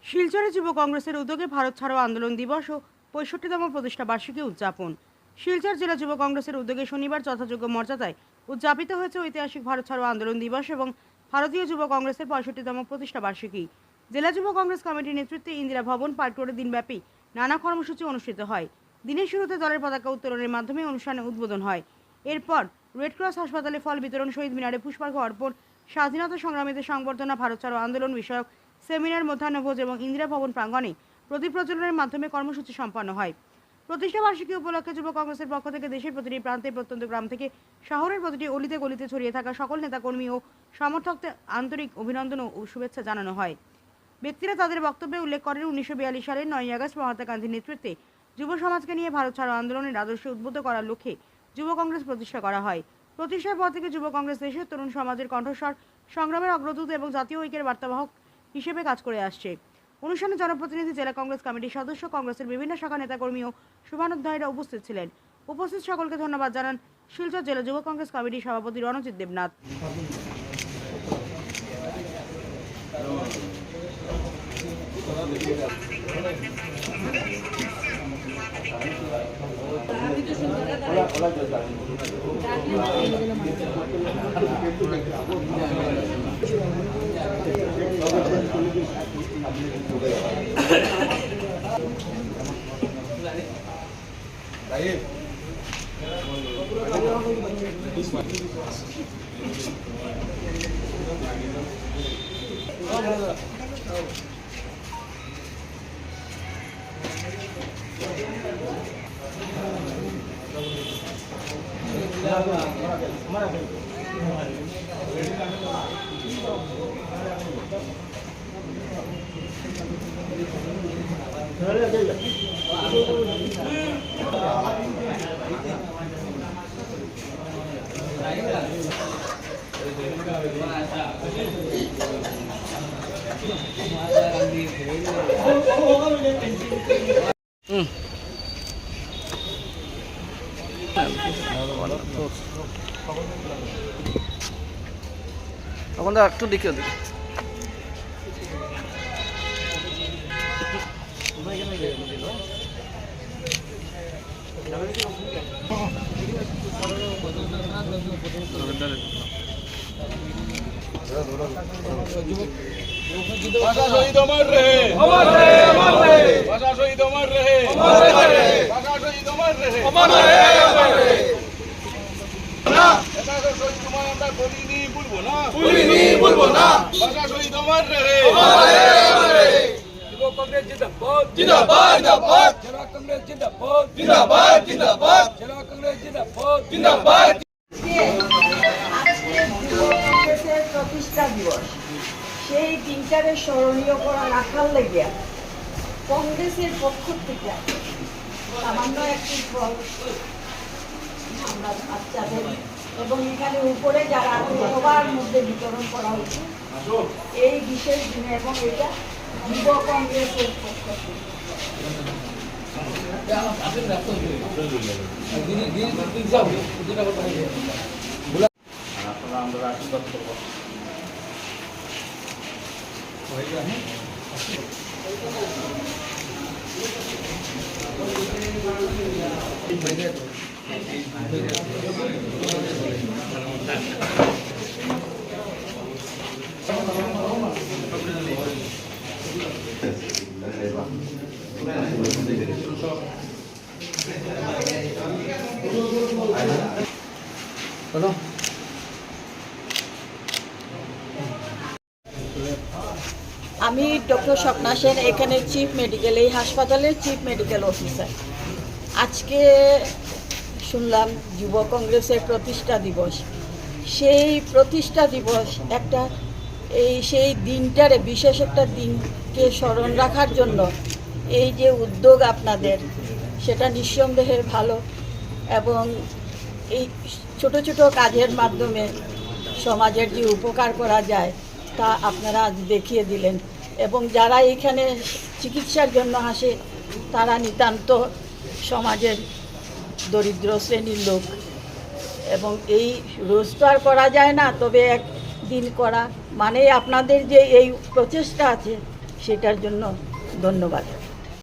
শিলচরে যুব কংগ্রেসের উদ্যোগে ভারত ছাড়ো আন্দোলন দিবস ও ৬৫তম প্রতিষ্ঠা বার্ষিকী উদযাপন। শিলচর জেলা যুব কংগ্রেসের উদ্যোগে শনিবার যথাযোগ্য মর্যাদায় উদযাপিত হয়েছে ঐতিহাসিক ভারত ছাড়ো আন্দোলন দিবস এবং ভারতীয় যুব কংগ্রেসের ৬৫তম প্রতিষ্ঠা বার্ষিকী। জেলা যুব কংগ্রেস কমিটির নেতৃত্বে ইন্দিরা ভবন পার্ক রোডে দিনব্যাপী নানা কর্মসূচি অনুষ্ঠিত হয়। দিনের শুরুতে দলের পতাকা উত্তোলনের মাধ্যমে অনুষ্ঠানে উদ্বোধন হয়। এরপর রেড ক্রস হাসপাতালে ফল বিতরণ, শহীদ মিনারে পুষ্পার্ঘ অর্পণ, স্বাধীনতা সংগ্রামীদের সংবর্ধনা, ভারত ছাড়ো আন্দোলন বিষয়ক সেমিনার, মধ্যাহ্নভোজ এবং ইন্দিরা ভবন প্রাঙ্গণে প্রদীপ প্রজ্বলনের মাধ্যমে কর্মসূচি সম্পন্ন হয়। প্রতিষ্ঠা বার্ষিকী উপলক্ষে যুব কংগ্রেসের পক্ষ থেকে দেশের প্রতিটি প্রান্তে, প্রত্যন্ত গ্রাম থেকে শহরের প্রতিটি অলিতে গলিতে ছড়িয়ে থাকা সকল নেতাকর্মী ও সমর্থকদের আন্তরিক অভিনন্দন ও শুভেচ্ছা জানানো হয়। ব্যক্তিরা তাদের বক্তব্যে উল্লেখ করেন, 1942 সালের 9ই আগস্ট মহাত্মা গান্ধীর নেতৃত্বে যুব সমাজকে নিয়ে ভারত ছাড়ো আন্দোলনের আদর্শ উদ্বুদ্ধ করার লক্ষ্যে যুব কংগ্রেস প্রতিষ্ঠা করা হয়। প্রতিষ্ঠার পর থেকে যুব কংগ্রেস দেশের তরুণ সমাজের কণ্ঠস্বর, সংগ্রামের অগ্রদূত এবং জাতীয় ঐক্যের বার্তাবাহক হিসেবে কাজ করে আসছে। অনুষ্ঠানে জনপ্রতিনিধি, জেলা কংগ্রেস কমিটির সদস্য, কংগ্রেসের বিভিন্ন শাখা নেতাকর্মী ও শুভানুধ্যায়ীরা উপস্থিত ছিলেন। উপস্থিত সকলকে ধন্যবাদ জানান শিলচর জেলা যুব কংগ্রেস কমিটির সভাপতি রণজিৎ দেবনাথ। তখন তো একটু দিকে ওদিকে भाषा शहीद अमर रहे, अमर रहे, अमर रहे। भाषा शहीद अमर रहे, अमर रहे। भाषा शहीद अमर रहे, अमर रहे, अमर रहे। ना ऐसा तो शहीद तुम्हारा अंदर बोली नहीं बोलबो ना। भाषा शहीद अमर रहे, अमर रहे, अमर रहे। युवा कांग्रेस जिंदाबाद, जिंदाबाद, जिंदाबाद। जिला कांग्रेस जिंदाबाद, जिंदाबाद, जिंदाबाद। जिला कांग्रेस जिंदाबाद, जिंदाबाद। প্রতিষ্ঠা দিবস সেই দিনটারে স্মরণীয় করা রাখার লেগে কংগ্রেসের পক্ষ থেকে সামান্য একটি ফল আমরা বাচ্চাদের এবং এখানে উপরে যারা সবার মধ্যে বিতরণ করা হয়েছে এই বিশেষ দিনে, এবং এটা যুব কংগ্রেসের পক্ষ থেকে। আমরা আশীর্বাদ করবো। চলো। আমি ডক্টর স্বপ্না সেন, এখানে চিফ মেডিকেল, এই হাসপাতালের চিফ মেডিকেল অফিসার। আজকে শুনলাম যুব কংগ্রেসের প্রতিষ্ঠা দিবস। সেই প্রতিষ্ঠা দিবস একটা সেই দিনটারে, বিশেষ একটা দিনকে স্মরণ রাখার জন্য এই যে উদ্যোগ আপনাদের, সেটা নিঃসন্দেহে ভালো। এবং এই ছোট ছোট কাজের মাধ্যমে সমাজের যে উপকার করা যায় তা আপনারা আজ দেখিয়ে দিলেন। এবং যারা এখানে চিকিৎসার জন্য আসে তারা নিতান্ত সমাজের দরিদ্র শ্রেণীর লোক, এবং এই রোজ তো আর করা যায় না, তবে একদিন করা মানে আপনাদের যে এই প্রচেষ্টা আছে সেটার জন্য ধন্যবাদ।